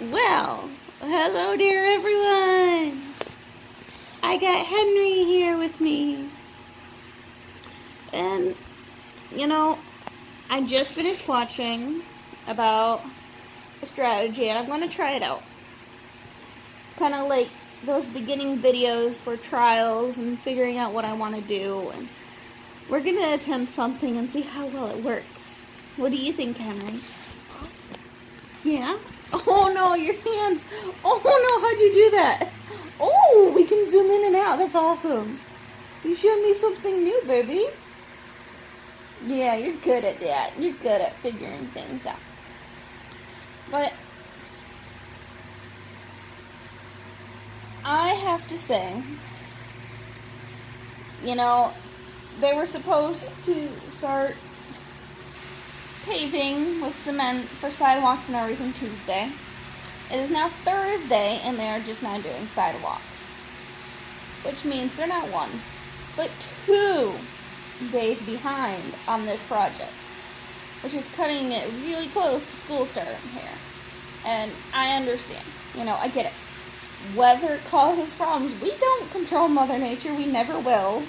Well, hello there everyone. I got Henry here with me. And, I just finished watching about a strategy and I'm going to try it out. Kind of like those beginning videos for trials and figuring out what I want to do. And we're going to attempt something and see how well it works. What do you think, Henry? Yeah? Oh no, your hands. Oh no, how'd you do that? Oh, we can zoom in and out. That's awesome. You showed me something new, baby. Yeah, you're good at that. You're good at figuring things out. But I have to say, they were supposed to start paving with cement for sidewalks and everything Tuesday. It is now Thursday and they are just now doing sidewalks. Which means they're not 1, but 2 days behind on this project. Which is cutting it really close to school starting here. And I understand. I get it. Weather causes problems. We don't control Mother Nature. We never will.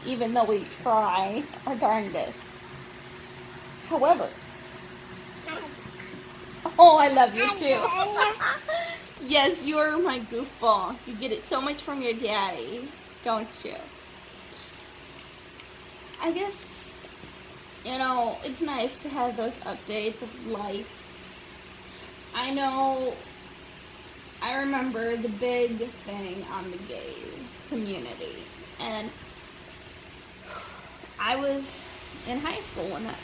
Even though we try our darndest. However, oh, I love you too. Yes, you're my goofball. You get it so much from your daddy, don't you? I guess, it's nice to have those updates of life. I remember the big thing on the gay community, and I was in high school when that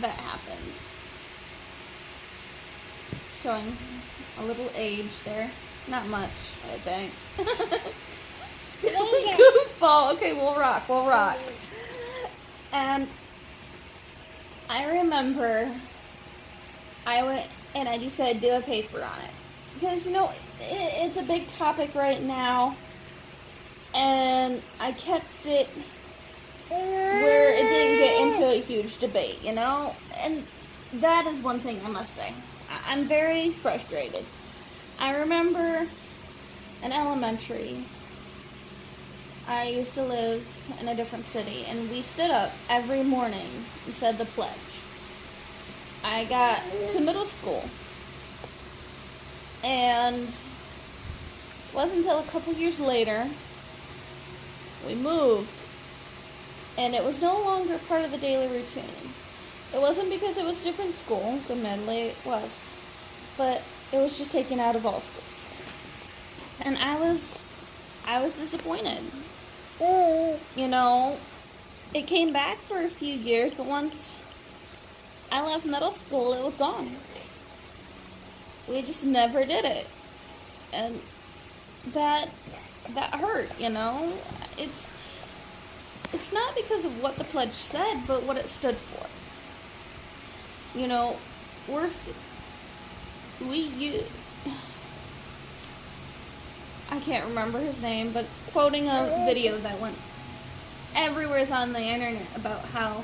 happened. Showing a little age there. Not much, I think. Goofball. Okay, we'll rock. And I remember I went and I decided to do a paper on it. Because, it's a big topic right now. And I kept it where it didn't get into a huge debate, And that is one thing I must say. I'm very frustrated. I remember in elementary, I used to live in a different city, and we stood up every morning and said the pledge. I got to middle school, and it wasn't until a couple years later we moved. And it was no longer part of the daily routine. It wasn't because it was a different school, admittedly it was, but it was just taken out of all schools. And I was disappointed. It came back for a few years, but once I left middle school, it was gone. We just never did it. And that hurt, It's not because of what the pledge said, but what it stood for. I can't remember his name, but quoting a video that went everywhere on the internet about how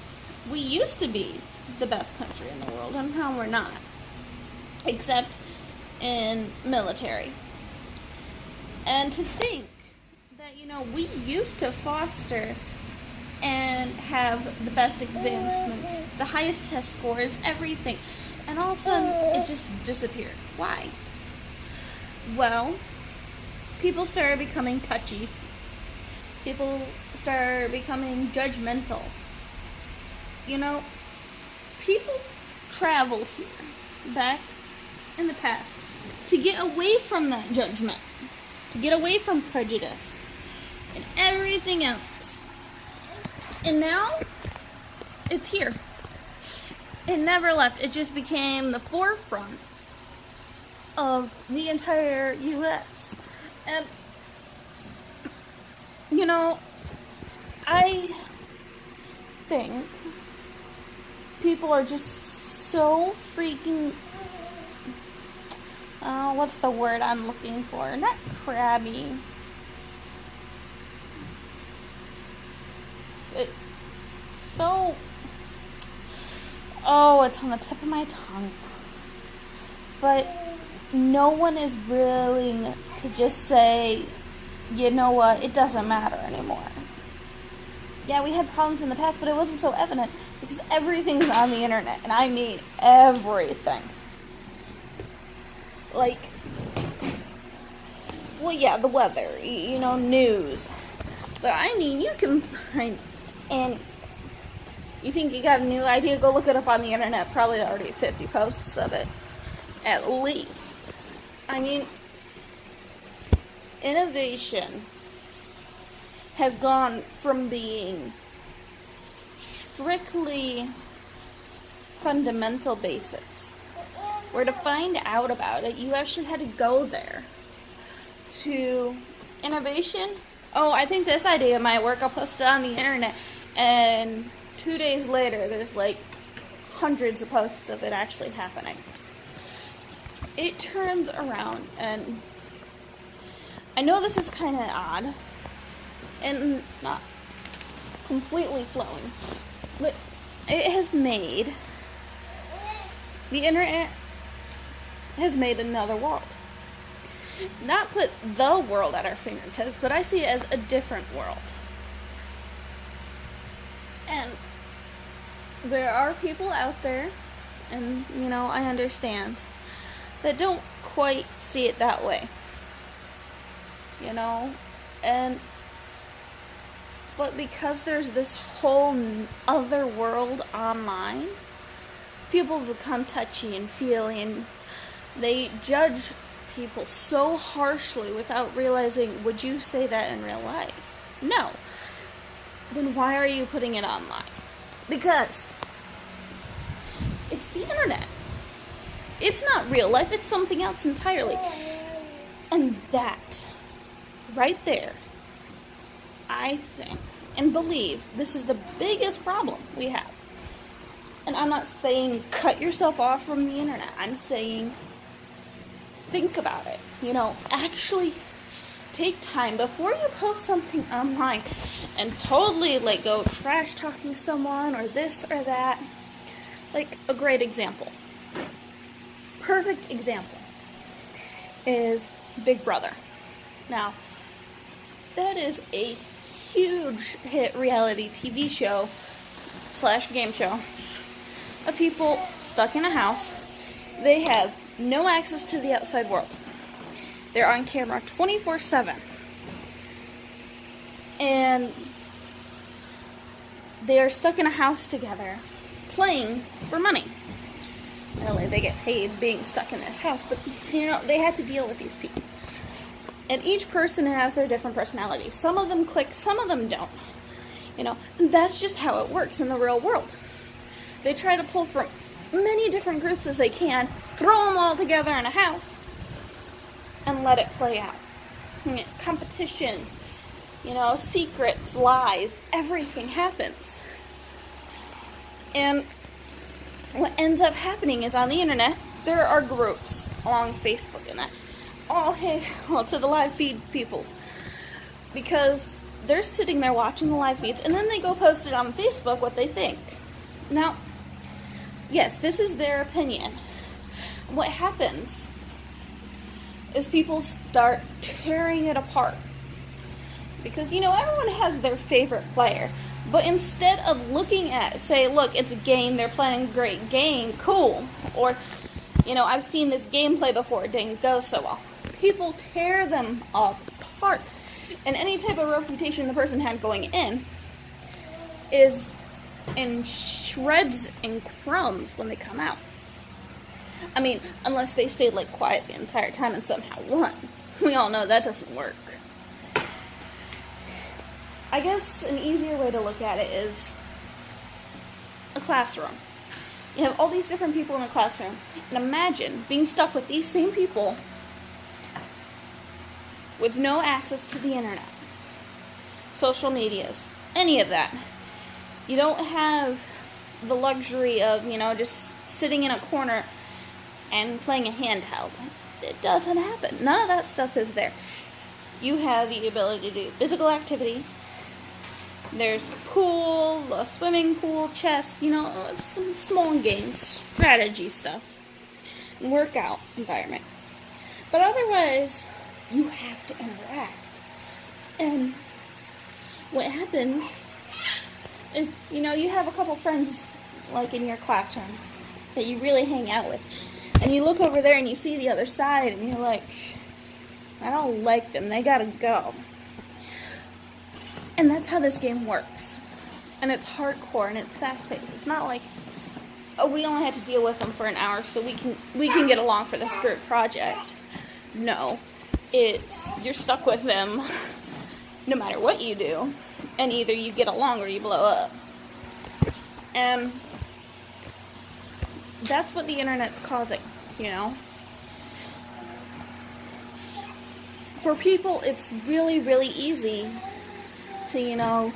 we used to be the best country in the world and how we're not. Except in military. And to think that, we used to foster and have the best advancements, the highest test scores, everything. And all of a sudden, it just disappeared. Why? Well, people started becoming touchy. People started becoming judgmental. People traveled here back in the past to get away from that judgment, to get away from prejudice and everything else. And now, it's here. It never left. It just became the forefront of the entire U.S. And, I think people are just so freaking, what's the word I'm looking for? Not crabby. It's on the tip of my tongue. But no one is willing to just say, you know what, it doesn't matter anymore. Yeah, we had problems in the past, but it wasn't so evident because everything's on the internet, and I mean everything. Like, well, yeah, the weather, news. But I mean, you can find, and you think you got a new idea, go look it up on the internet, probably already 50 posts of it, at least. I mean, innovation has gone from being strictly fundamental basics, where to find out about it, you actually had to go there, to innovation. Oh, I think this idea might work, I'll post it on the internet, and 2 days later, there's like hundreds of posts of it actually happening. It turns around, and I know this is kind of odd, and not completely flowing, but it has made, the internet has made another world. Not put the world at our fingertips, but I see it as a different world. And there are people out there, and I understand, that don't quite see it that way. But because there's this whole other world online, people become touchy and feely, and they judge people so harshly without realizing, would you say that in real life? No. Then why are you putting it online? Because it's the internet. It's not real life, it's something else entirely. And that, right there, I think and believe this is the biggest problem we have. And I'm not saying cut yourself off from the internet. I'm saying think about it. Actually take time before you post something online and totally go trash talking someone or this or that. Like a great example. Perfect example is Big Brother. Now, that is a huge hit reality TV show / game show of people stuck in a house. They have no access to the outside world. They're on camera 24/7. And they are stuck in a house together playing for money. Really, they get paid being stuck in this house, but they had to deal with these people. And each person has their different personalities. Some of them click, some of them don't. And that's just how it works in the real world. They try to pull from many different groups as they can, throw them all together in a house, and let it play out. Competitions, secrets, lies, everything happens. And what ends up happening is on the internet, there are groups along Facebook and that all hail to the live feed people. Because they're sitting there watching the live feeds, and then they go post it on Facebook what they think. Now, yes, this is their opinion. What happens is people start tearing it apart. Because, everyone has their favorite player. But instead of looking at, say, look, it's a game, they're playing a great game, cool. Or, I've seen this gameplay before, it didn't go so well. People tear them apart. And any type of reputation the person had going in is in shreds and crumbs when they come out. I mean, unless they stayed quiet the entire time and somehow won. We all know that doesn't work. I guess an easier way to look at it is a classroom. You have all these different people in a classroom, and imagine being stuck with these same people with no access to the internet, social medias, any of that. You don't have the luxury of, just sitting in a corner and playing a handheld. It doesn't happen. None of that stuff is there. You have the ability to do physical activity. There's a pool, a swimming pool, chess, some small games, strategy stuff, and workout environment. But otherwise, you have to interact. And what happens is, you know, you have a couple friends, like in your classroom, that you really hang out with. And you look over there and you see the other side and you're like, I don't like them, they gotta go. And that's how this game works. And it's hardcore and it's fast-paced. It's not like, oh, we only have to deal with them for an hour so we can get along for this group project. No. It's, you're stuck with them no matter what you do. And either you get along or you blow up. And that's what the internet's causing, you know? For people, it's really, really easy to, you know,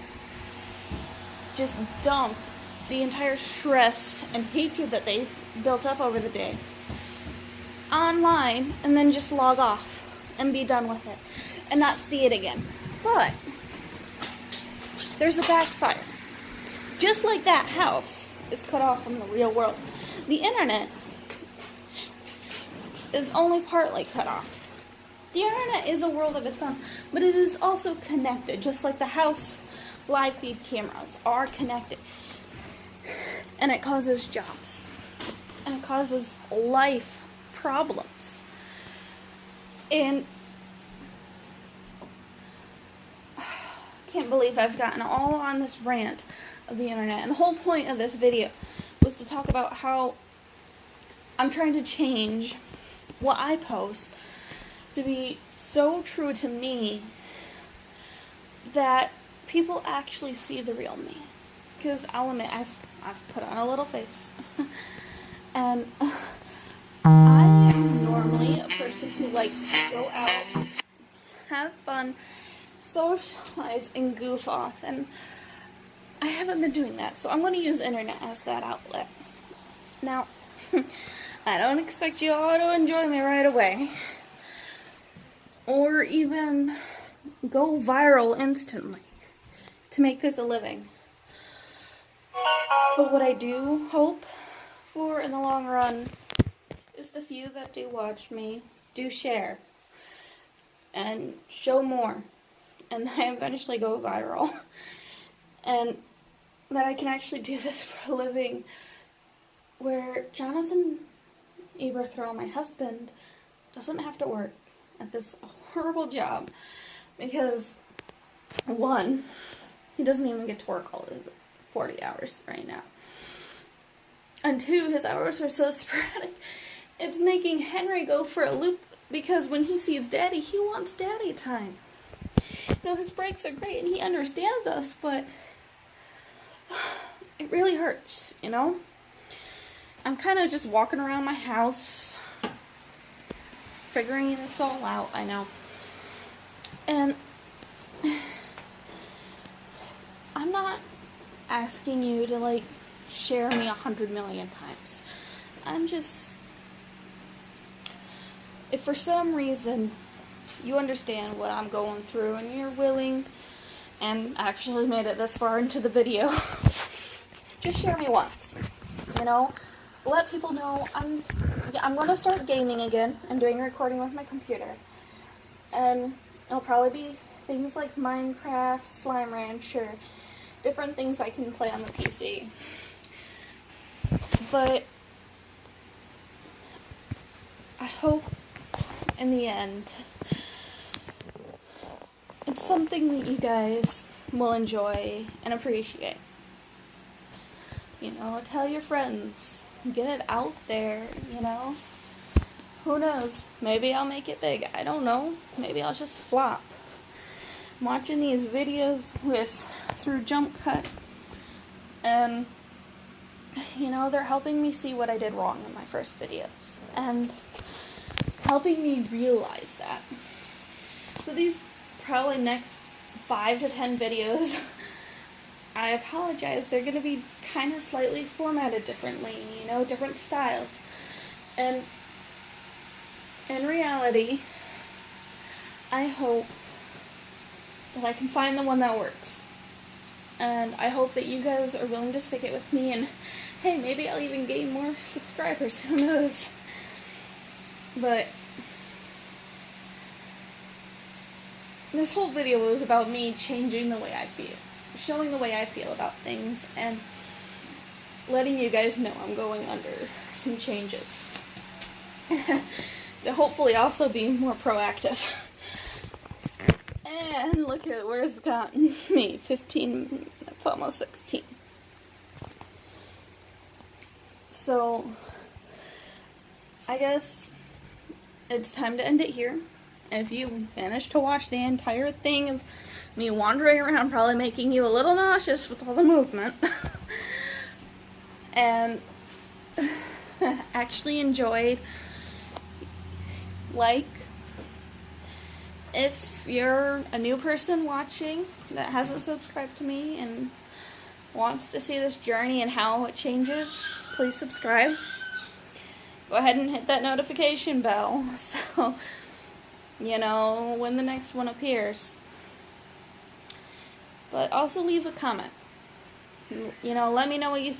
just dump the entire stress and hatred that they've built up over the day online and then just log off and be done with it and not see it again. But there's a backfire. Just like that house is cut off from the real world, the internet is only partly cut off. The internet is a world of its own, but it is also connected, just like the house live feed cameras are connected. And it causes jobs. And it causes life problems. And I can't believe I've gotten all on this rant of the internet. And the whole point of this video was to talk about how I'm trying to change what I post to be so true to me that people actually see the real me. Because I'll admit, I've put on a little face. And I am normally a person who likes to go out, have fun, socialize, and goof off. And I haven't been doing that, so I'm going to use internet as that outlet. Now, I don't expect you all to enjoy me right away, or even go viral instantly to make this a living. But what I do hope for in the long run is the few that do watch me do share and show more, and I eventually go viral, and that I can actually do this for a living, where Jonathan Eberthrow, my husband, doesn't have to work at this horrible job because, one, he doesn't even get to work all the 40 hours right now, and two, his hours are so sporadic, it's making Henry go for a loop, because when he sees Daddy, he wants Daddy time. You know, his breaks are great and he understands us, but it really hurts, you know? I'm kind of just walking around my house, figuring this all out, I know. And I'm not asking you to, like, share me 100 million times. I'm just, if for some reason you understand what I'm going through and you're willing and actually made it this far into the video, just share me once, you know? Let people know I'm going to start gaming again. I'm doing recording with my computer. And it'll probably be things like Minecraft, Slime Rancher, different things I can play on the PC. But I hope in the end it's something that you guys will enjoy and appreciate. You know, tell your friends. Get it out there, you know? Who knows? Maybe I'll make it big. I don't know. Maybe I'll just flop. I'm watching these videos through Jump Cut, and, you know, they're helping me see what I did wrong in my first videos, and helping me realize that. So these probably next 5 to 10 videos, I apologize, they're going to be kind of slightly formatted differently, you know, different styles. And in reality, I hope that I can find the one that works. And I hope that you guys are willing to stick it with me, and hey, maybe I'll even gain more subscribers, who knows. But this whole video was about me changing the way I feel, showing the way I feel about things, and letting you guys know I'm going under some changes. To hopefully also be more proactive. And look at where it's gotten me. 15, it's almost 16. So, I guess it's time to end it here. If you managed to watch the entire thing of me wandering around, probably making you a little nauseous with all the movement, and actually enjoyed, if you're a new person watching that hasn't subscribed to me and wants to see this journey and how it changes, please subscribe. Go ahead and hit that notification bell so you know when the next one appears. But also leave a comment. You know, let me know what you're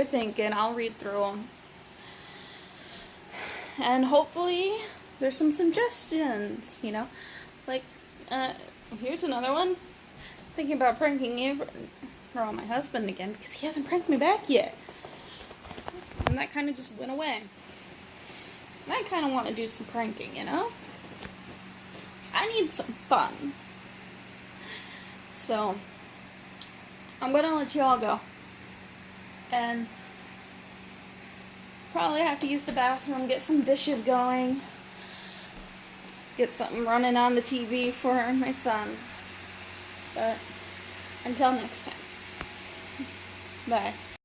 thinking. I'll read through them. And hopefully there's some suggestions, you know. Like, here's another one. Thinking about pranking you, or my husband again, because he hasn't pranked me back yet. And that kind of just went away. And I kind of want to do some pranking, you know? I need some fun. So, I'm going to let you all go. And probably have to use the bathroom, get some dishes going. Get something running on the TV for my son. But until next time. Bye.